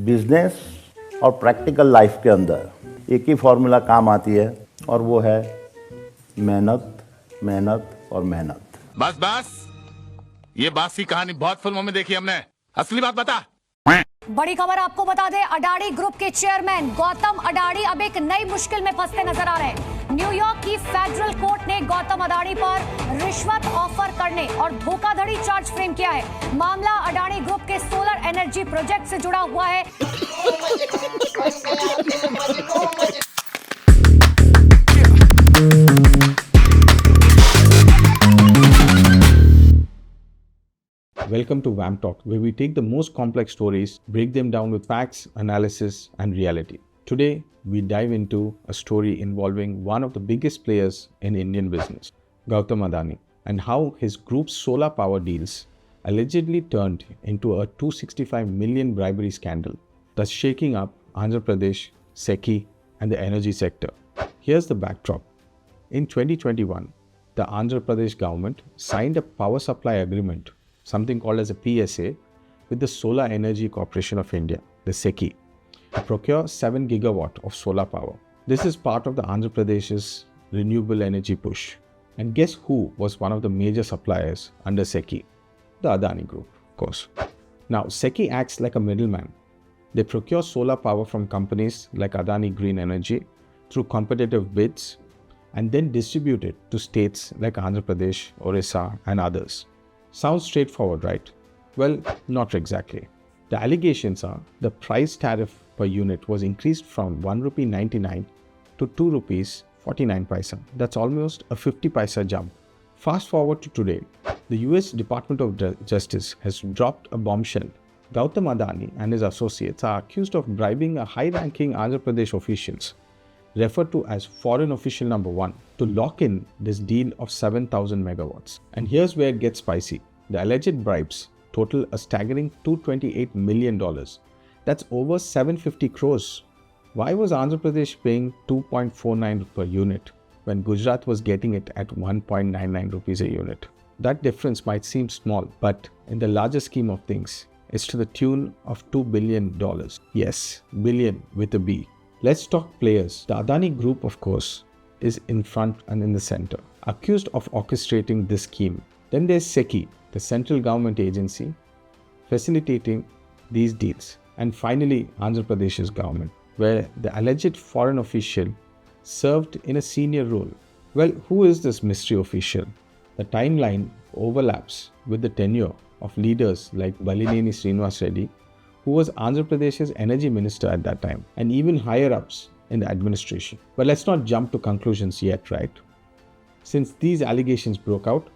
Business और practical life के अंदर एक ही फॉर्मूला काम आती है और वो है मेहनत, मेहनत और मेहनत। बस बस, ये बासी कहानी बहुत फिल्मों में देखी हमने, असली बात बता। बड़ी खबर आपको बता दें, अडानी ग्रुप के चेयरमैन गौतम अडानी अब एक नई मुश्किल में फंसते नजर आ रहे हैं। न्यूयॉर्क की फेडरल कोर्ट ने गौतम अडानी पर रिश्वत ऑफर करने और धोखाधड़ी चार्ज फ्रेम किया है। मामला अडानी ग्रुप के सोलर एनर्जी प्रोजेक्ट से जुड़ा हुआ है। Welcome to VamTalks, where we take the most complex stories, break them down with facts, analysis, and reality. Today, we dive into a story involving one of the biggest players in Indian business, Gautam Adani, and how his group's solar power deals allegedly turned into a 265 million bribery scandal, thus shaking up Andhra Pradesh, SECI, and the energy sector. Here's the backdrop. In 2021, the Andhra Pradesh government signed a power supply agreement, something called as a PSA, with the Solar Energy Corporation of India, the SECI, to procure 7 gigawatt of solar power. This is part of the Andhra Pradesh's renewable energy push. And guess who was one of the major suppliers under SECI? The Adani Group, of course. Now, SECI acts like a middleman. They procure solar power from companies like Adani Green Energy through competitive bids and then distribute it to states like Andhra Pradesh, Orissa, and others. Sounds straightforward, right? Well, not exactly. The allegations are the price tariff per unit was increased from 1 rupee 99 to 2 rupees 49 paisa. That's almost a 50 paisa jump. Fast forward to today, the US Department of Justice has dropped a bombshell. Gautam Adani and his associates are accused of bribing a high-ranking Andhra Pradesh officials, referred to as Foreign Official Number 1, to lock in this deal of 7,000 megawatts. And here's where it gets spicy. The alleged bribes total a staggering $228 million. That's over 750 crores. Why was Andhra Pradesh paying 2.49 per unit when Gujarat was getting it at 1.99 rupees a unit? That difference might seem small, but in the larger scheme of things, it's to the tune of $2 billion. Yes, billion with a B. Let's talk players. The Adani Group, of course, is in front and in the center, accused of orchestrating this scheme. Then there's SECI, the central government agency, facilitating these deals. And finally, Andhra Pradesh's government, where the alleged foreign official served in a senior role. Well, who is this mystery official? The timeline overlaps with the tenure of leaders like Balineni Srinivas Reddy, who was Andhra Pradesh's energy minister at that time, and even higher ups in the administration. But let's not jump to conclusions yet, right? Since these allegations broke out,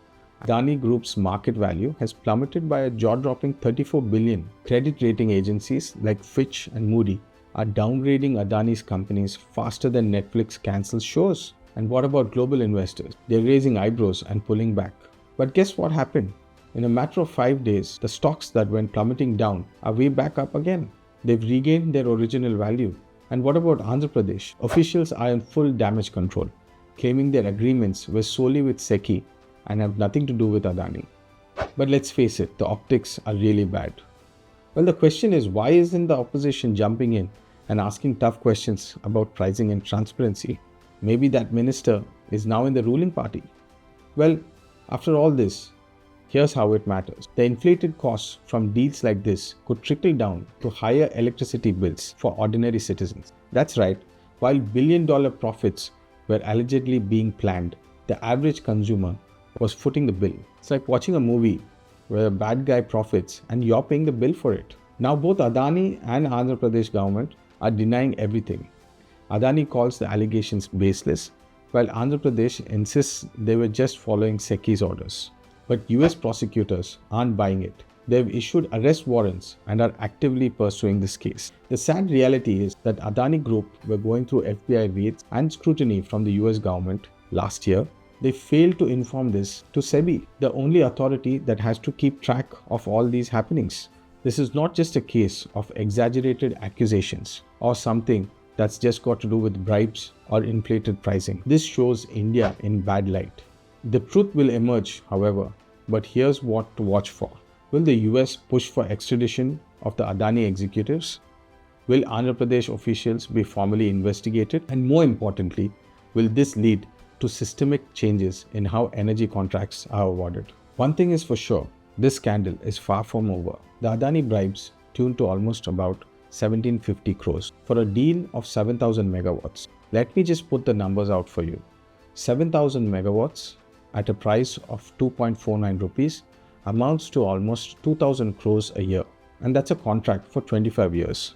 Adani Group's market value has plummeted by a jaw-dropping 34 billion. Credit rating agencies like Fitch and Moody are downgrading Adani's companies faster than Netflix cancels shows. And what about global investors? They're raising eyebrows and pulling back. But guess what happened? In a matter of 5 days, the stocks that went plummeting down are way back up again. They've regained their original value. And what about Andhra Pradesh? Officials are in full damage control, claiming their agreements were solely with SECI and have nothing to do with Adani. But let's face it, the optics are really bad. Well, the question is, why isn't the opposition jumping in and asking tough questions about pricing and transparency? Maybe that minister is now in the ruling party. Well, after all this, here's how it matters. The inflated costs from deals like this could trickle down to higher electricity bills for ordinary citizens. That's right, while billion-dollar profits were allegedly being planned, the average consumer was footing the bill. It's like watching a movie where a bad guy profits and you're paying the bill for it. Now both Adani and Andhra Pradesh government are denying everything. Adani calls the allegations baseless, while Andhra Pradesh insists they were just following SECI's orders. But US prosecutors aren't buying it. They've issued arrest warrants and are actively pursuing this case. The sad reality is that Adani Group were going through FBI raids and scrutiny from the US government last year. They failed to inform this to SEBI, the only authority that has to keep track of all these happenings. This is not just a case of exaggerated accusations or something that's just got to do with bribes or inflated pricing. This shows India in bad light. The truth will emerge, however, but here's what to watch for. Will the US push for extradition of the Adani executives? Will Andhra Pradesh officials be formally investigated? And more importantly, will this lead to systemic changes in how energy contracts are awarded? One thing is for sure, this scandal is far from over. The Adani bribes tuned to almost about 1750 crores for a deal of 7,000 megawatts. Let me just put the numbers out for you. 7,000 megawatts at a price of 2.49 rupees amounts to almost 2,000 crores a year. And that's a contract for 25 years.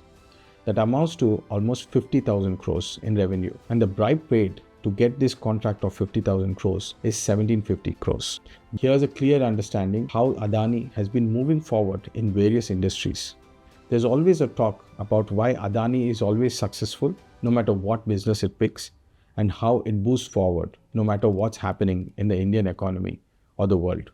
That amounts to almost 50,000 crores in revenue. And the bribe paid to get this contract of 50,000 crores is 1750 crores. Here's a clear understanding how Adani has been moving forward in various industries. There's always a talk about why Adani is always successful no matter what business it picks, and how it boosts forward no matter what's happening in the Indian economy or the world.